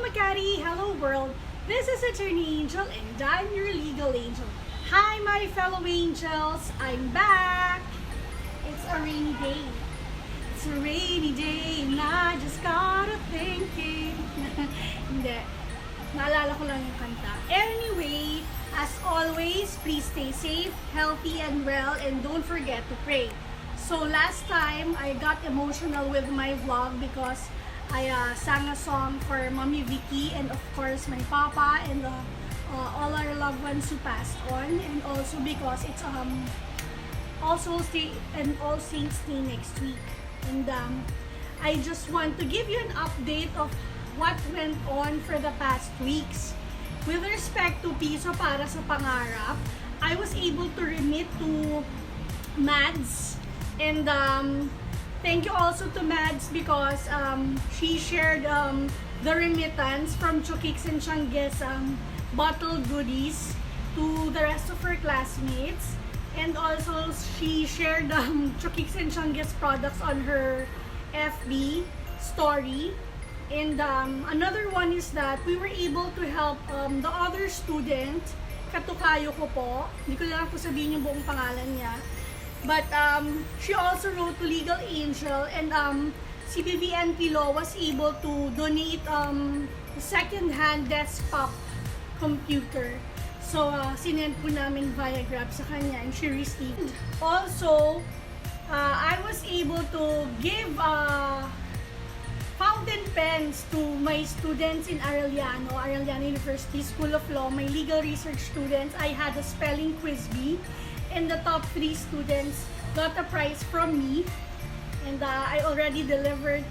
Makati! Hello world! This is Attorney Angel and I'm your legal angel. Hi my fellow angels! I'm back! It's a rainy day. It's a rainy day and I just got a thinking. Hindi. Naalala ko lang yung kanta. Anyway, as always, please stay safe, healthy, and well, and don't forget to pray. So last time, I got emotional with my vlog because I sang a song for Mommy Vicky and of course my papa and all our loved ones who passed on, and also because it's also All Saints Day next week, and I just want to give you an update of what went on for the past weeks. With respect to Piso Para sa Pangarap, I was able to remit to Mads, and thank you also to Mads because she shared the remittance from Chukix and Changgis bottled goodies to the rest of her classmates, and also she shared Chukix and Changgis products on her FB story. And another one is that we were able to help the other student, katukayo ko po, hindi ko lang po sabihin yung buong pangalan niya. But she also wrote to Legal Angel, and CBVNP Law was able to donate a second-hand desktop computer. So, sinend po namin via Grab sa kanya and she received. Also, I was able to give fountain pens to my students in Arellano University School of Law, my legal research students. I had a spelling quiz bee, and the top 3 students got a prize from me, and I already delivered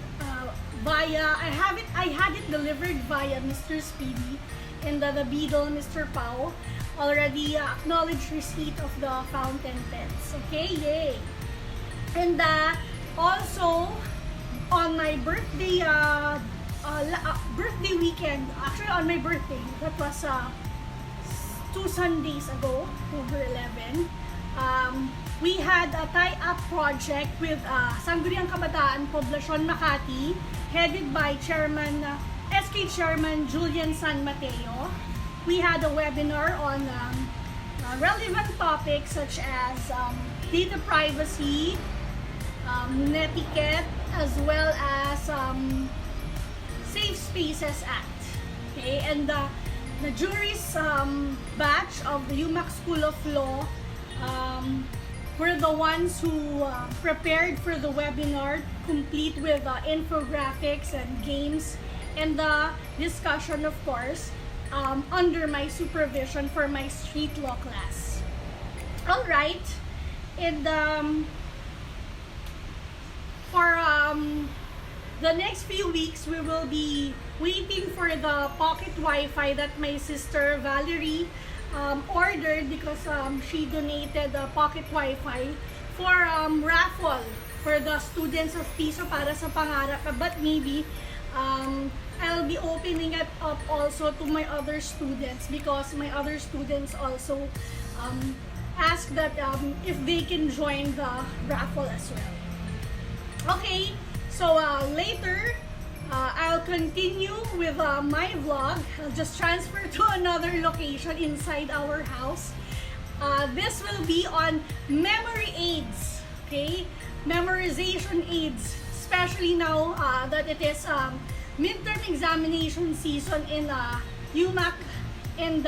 I had it delivered via Mr. Speedy, and the Beadle, Mr. Pau, already acknowledged receipt of the fountain pens. Okay, yay! And also on my birthday birthday weekend, actually on my birthday, that was 2 Sundays ago, October 11, we had a tie-up project with Sangguniang Kabataan Poblasyon Makati, headed by SK Chairman Julian San Mateo. We had a webinar on relevant topics such as data privacy, netiquette, as well as Safe Spaces Act. Okay, and the jury's batch of the UMAC School of Law were the ones who prepared for the webinar, complete with infographics and games, and the discussion, of course, under my supervision for my street law class. Alright, and for the next few weeks, we will be waiting for the pocket Wi-Fi that my sister Valerie ordered because she donated the pocket Wi-Fi for raffle for the students of Piso Para sa Pangarap. But maybe I'll be opening it up also to my other students because my other students also asked that if they can join the raffle as well. Okay, so later I'll continue with my vlog. I'll just transfer to another location inside our house. This will be on memory aids, okay? Memorization aids, especially now that it is midterm examination season in UMAC, and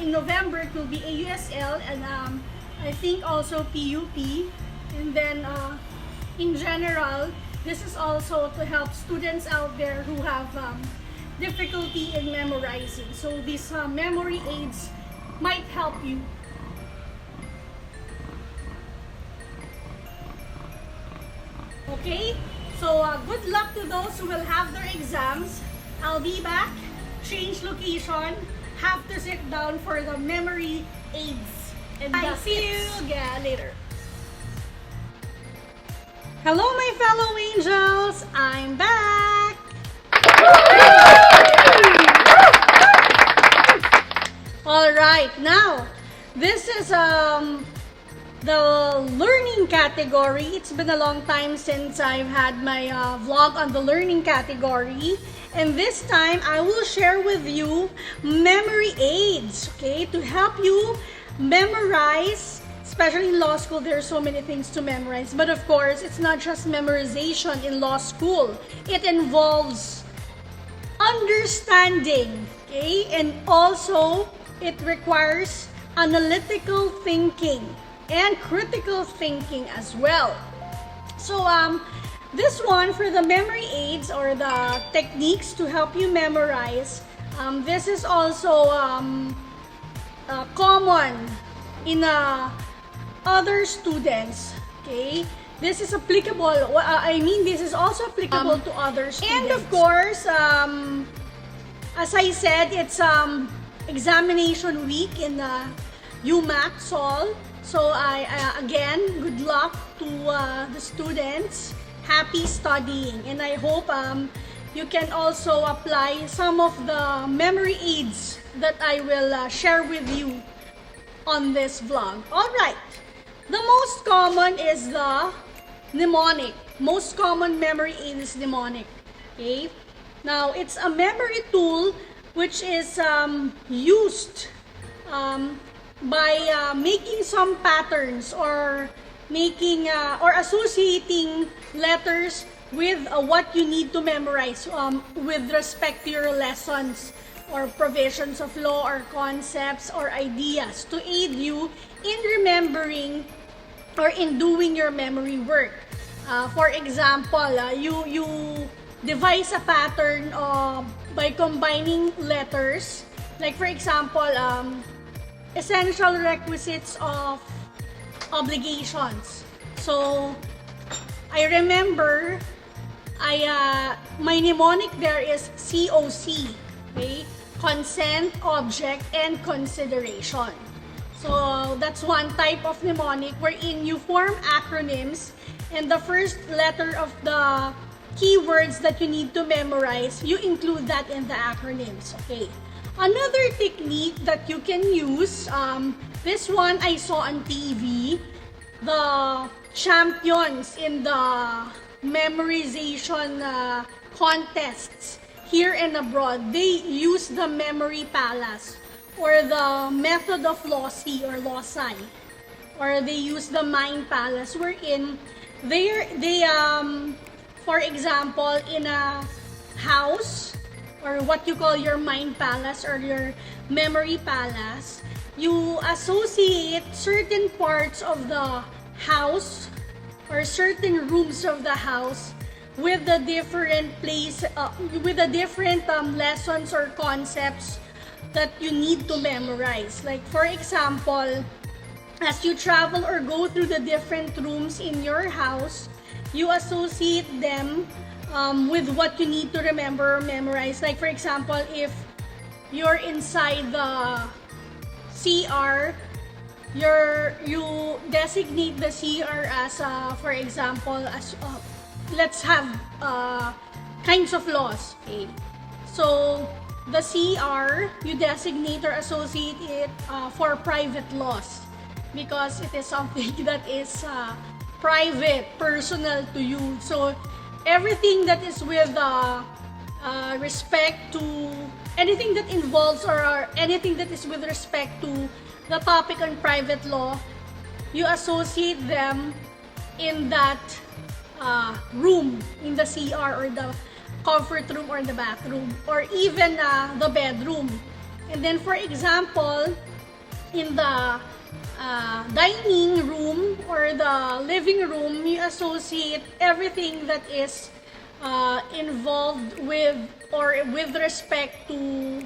in November it will be AUSL, and I think also PUP, and then in general, this is also to help students out there who have difficulty in memorizing. So these memory aids might help you. Okay, so good luck to those who will have their exams. I'll be back, change location, have to sit down for the memory aids. And I see you later. Hello my fellow angels, I'm back! Alright, now, this is the learning category. It's been a long time since I've had my vlog on the learning category. And this time, I will share with you memory aids, okay, to help you memorize. Especially in law school, there are so many things to memorize. But of course, it's not just memorization in law school. It involves understanding, okay? And also, it requires analytical thinking and critical thinking as well. So, this one for the memory aids or the techniques to help you memorize, this is also common in other students, okay? This is applicable, this is also applicable to other students. And of course, as I said, it's examination week in UMAC Sol. So again, good luck to the students. Happy studying. And I hope you can also apply some of the memory aids that I will share with you on this vlog. Alright. The most common is the mnemonic. Most common memory aid is mnemonic. Okay? Now, it's a memory tool which is used by making some patterns or making or associating letters with what you need to memorize with respect to your lessons or provisions of law or concepts or ideas to aid you in remembering or in doing your memory work. For example, you devise a pattern by combining letters. Like for example, essential requisites of obligations. So, I remember my mnemonic there is COC. Okay? Consent, object, and consideration. So, that's one type of mnemonic wherein you form acronyms and the first letter of the keywords that you need to memorize, you include that in the acronyms. Okay. Another technique that you can use, this one I saw on TV, the champions in the memorization contests here and abroad, they use the memory palace or the method of loci or loci, or they use the mind palace wherein they for example, in a house or what you call your mind palace or your memory palace, you associate certain parts of the house or certain rooms of the house with the different with the different lessons or concepts that you need to memorize. Like for example, as you travel or go through the different rooms in your house, you associate them with what you need to remember or memorize. Like for example, if you're inside the CR, you designate the CR as for example, as let's have kinds of laws. Okay, so the CR you designate or associate it for private laws because it is something that is private, personal to you. So everything that is with respect to anything that involves or anything that is with respect to the topic on private law, you associate them in that room, in the CR or the comfort room or the bathroom or even the bedroom. And then for example, in the dining room or the living room, you associate everything that is involved with or with respect to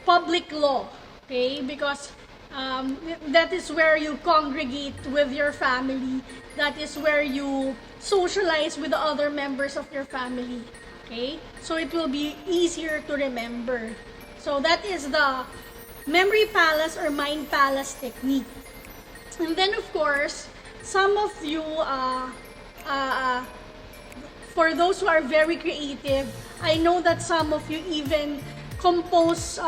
public law, okay? Because that is where you congregate with your family. That is where you socialize with the other members of your family, okay? So it will be easier to remember. So that is the memory palace or mind palace technique. And then of course, some of you, for those who are very creative, I know that some of you even compose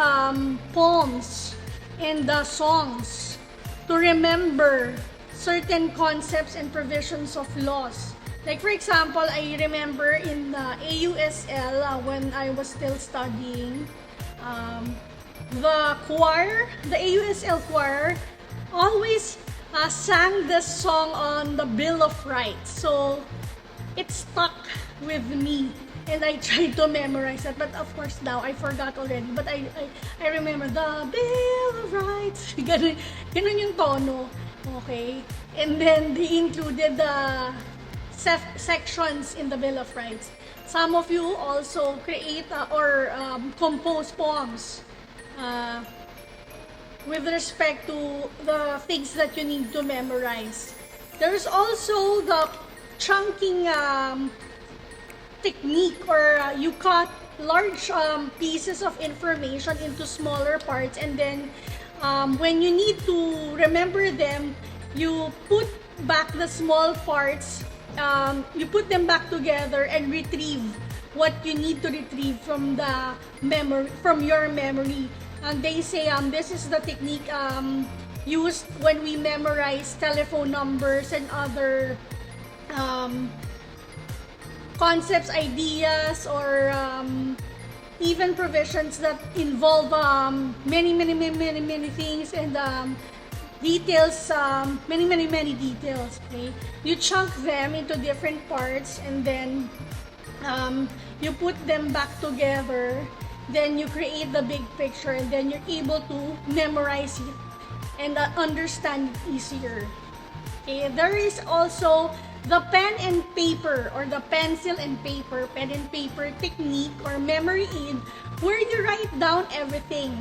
poems and songs to remember certain concepts and provisions of laws. Like for example, I remember in AUSL when I was still studying, the choir, the AUSL choir, always sang this song on the Bill of Rights. So it stuck with me, and I tried to memorize it. But of course now I forgot already. But I remember the Bill of Rights. Ganun yung tono. Okay, and then they included the sections in the Bill of Rights. Some of you also create or compose poems with respect to the things that you need to memorize. There's also the chunking technique, or you cut large pieces of information into smaller parts, and then when you need to remember them, you put back the small parts, you put them back together and retrieve what you need to retrieve from the memory, from your memory. And they say this is the technique used when we memorize telephone numbers and other concepts, ideas, or even provisions that involve many things, and details, many details. Okay, you chunk them into different parts, and then you put them back together. Then you create the big picture, and then you're able to memorize it and understand it easier. Okay, there is also the pen and paper, or the pencil and paper, pen and paper technique or memory aid, where you write down everything.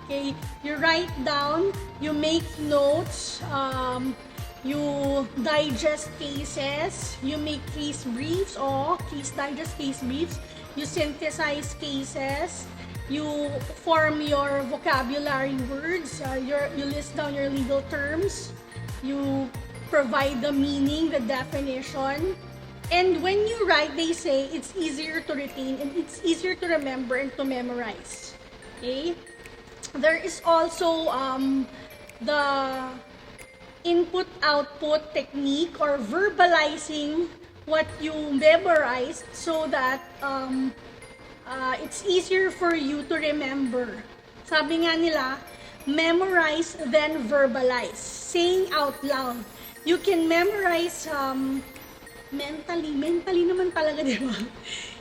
Okay, you write down, you make notes, you digest cases, you make case briefs, or case briefs, you synthesize cases, you form your vocabulary words, you list down your legal terms, you provide the meaning, the definition. And when you write, they say it's easier to retain and it's easier to remember and to memorize. Okay? There is also the input-output technique, or verbalizing what you memorized, so that it's easier for you to remember. Sabi nga nila, memorize then verbalize. Saying out loud. You can memorize mentally naman talaga, di ba?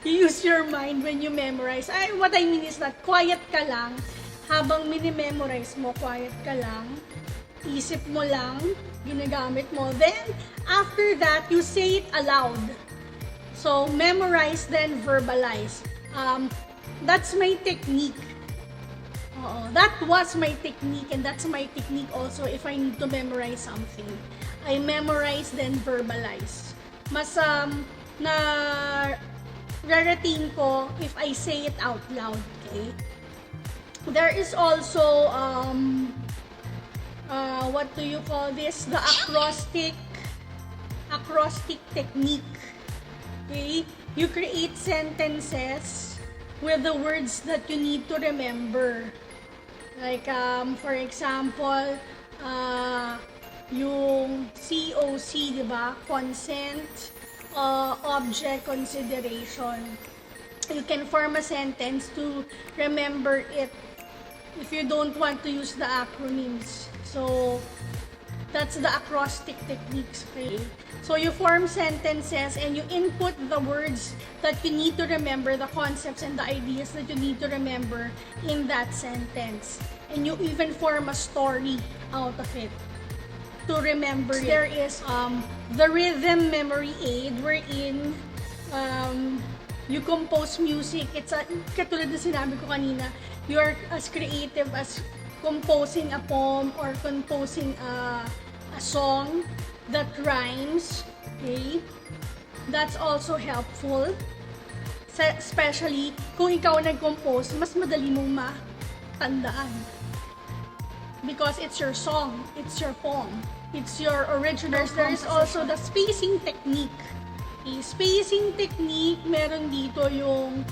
You use your mind when you memorize. What I mean is that quiet ka lang, habang mini-memorize mo, quiet ka lang, isip mo lang, ginagamit mo. Then, after that, you say it aloud. So, memorize then verbalize. That's my technique. That was my technique, and that's my technique also if I need to memorize something. I memorize then verbalize. Mas na retain ko if I say it out loud. Okay? There is also what do you call this? The acrostic technique. Okay? You create sentences with the words that you need to remember. Like for example, yung COC, di ba? Consent, object, consideration. You can form a sentence to remember it if you don't want to use the acronyms. So, that's the acrostic techniques. Okay? So, you form sentences and you input the words that you need to remember, the concepts and the ideas that you need to remember in that sentence. And you even form a story out of it to remember it. There is the rhythm memory aid, wherein you compose music. It's katulad na sinabi ko kanina, you are as creative as composing a poem or composing a song that rhymes. Okay? That's also helpful. Especially kung ikaw nag-compose, mas madali mong matandaan. Because it's your song, it's your poem, it's your original. There is also the spacing technique. Okay, spacing technique, meron dito yung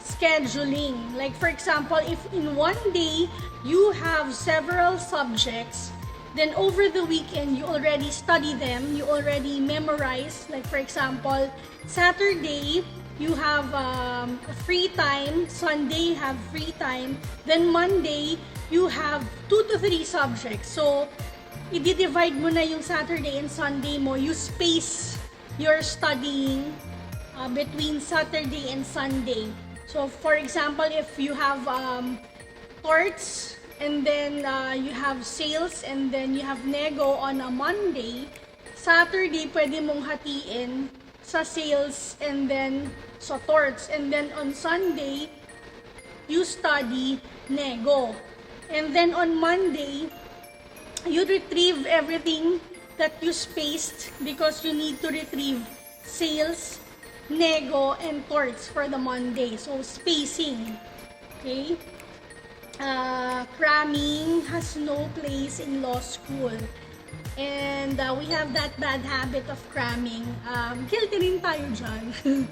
scheduling. Like for example, if in one day you have several subjects, Then over the weekend, you already study them, you already memorize. Like for example, Saturday, you have free time, Sunday, you have free time, then Monday, you have 2 to 3 subjects. So, i-divide mo na yung Saturday and Sunday mo, you space your studying between Saturday and Sunday. So, for example, if you have torts, and then you have sales, and then you have nego on a Monday, Saturday pwede mong hatiin sa sales and then sa torts, and then on Sunday you study nego, and then on Monday you retrieve everything that you spaced because you need to retrieve sales, nego, and torts for the Monday. So spacing, okay? Cramming has no place in law school. And we have that bad habit of cramming. Guilty rin tayo dyan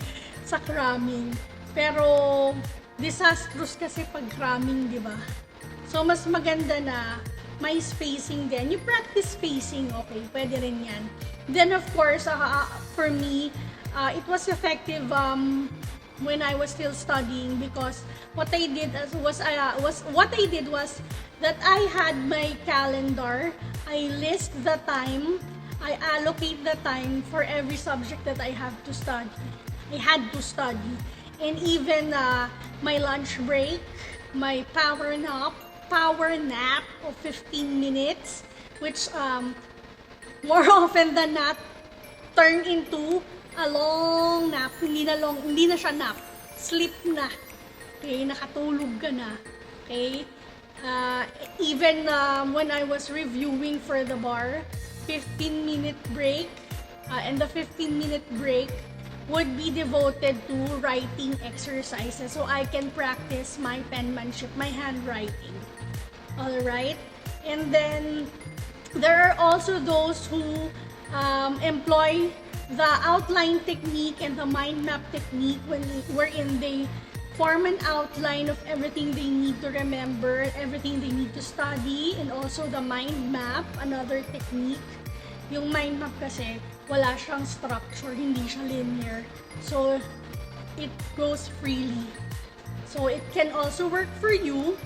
sa cramming. Pero disastrous kasi pag cramming, di ba? So mas maganda na may spacing din. You practice spacing, okay? Pwede rin yan. Then of course, for me, it was effective when I was still studying, because what I did was that I had my calendar. I list the time, I allocate the time for every subject that I have to study. I had to study, and even my lunch break, my power nap of 15 minutes, which more often than not turn into a long nap. Hindi na siya nap. Sleep na. Okay, nakatulog ka na. Okay? Even when I was reviewing for the bar, 15-minute break, and the 15-minute break would be devoted to writing exercises so I can practice my penmanship, my handwriting. Alright? And then, there are also those who employ the outline technique and the mind map technique, wherein they form an outline of everything they need to remember, everything they need to study, and also the mind map, another technique. Yung mind map kasi, wala siyang structure, hindi siya linear. So, it goes freely. So, it can also work for you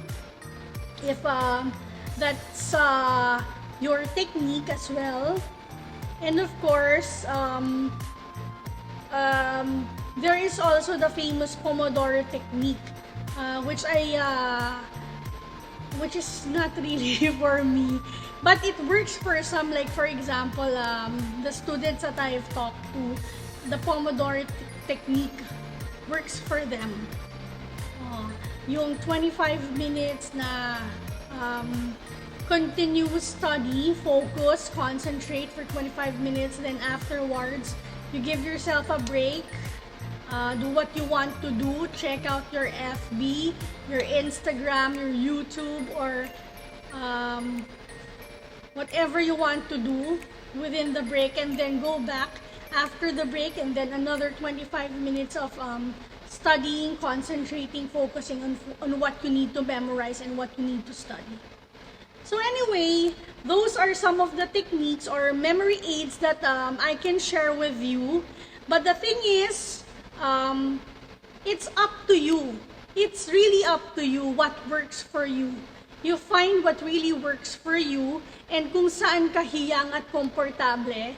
if that's your technique as well. And of course, there is also the famous Pomodoro technique, which is not really for me, but it works for some. Like for example, the students that I've talked to, the Pomodoro technique works for them. Yung 25 minutes na continuous study, focus, concentrate for 25 minutes, then afterwards, you give yourself a break, do what you want to do, check out your FB, your Instagram, your YouTube, or whatever you want to do within the break, and then go back after the break, and then another 25 minutes of studying, concentrating, focusing on what you need to memorize and what you need to study. So anyway, those are some of the techniques or memory aids that I can share with you. But the thing is, it's up to you. It's really up to you what works for you. You find what really works for you, and kung saan ka hiyang at komportable.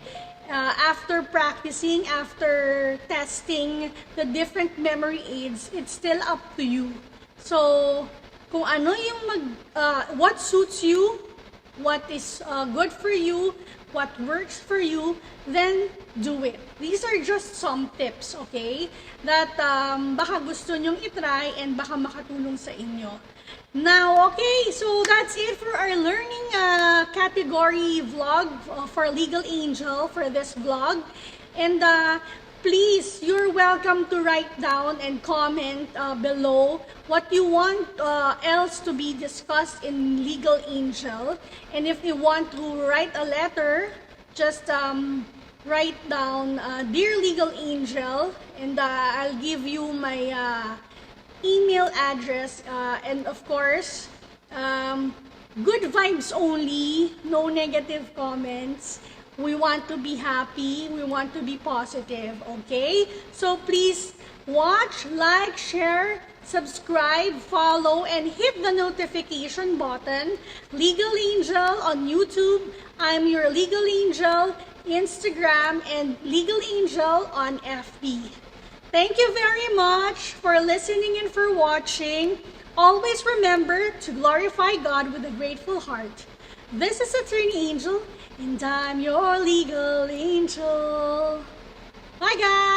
After practicing, after testing the different memory aids, it's still up to you. So, kung ano yung what suits you, what is good for you, what works for you, then do it. These are just some tips, okay? That baka gusto nyong itry and baka makatulong sa inyo. Now, okay, so that's it for our learning category vlog for Legal Angel for this vlog. And please, you're welcome to write down and comment below what you want else to be discussed in Legal Angel. And if you want to write a letter, just write down Dear Legal Angel, and I'll give you my email address, and of course Good vibes only, no negative comments. We want to be happy, we want to be positive, okay? So please watch, like, share, subscribe, follow, and hit the notification button. Legal Angel on YouTube. I'm your Legal Angel, Instagram, and Legal Angel on FB. Thank you very much for listening and for watching. Always remember to glorify God with a grateful heart. This is Attorney Angel, and I'm your Legal Angel. Bye, guys!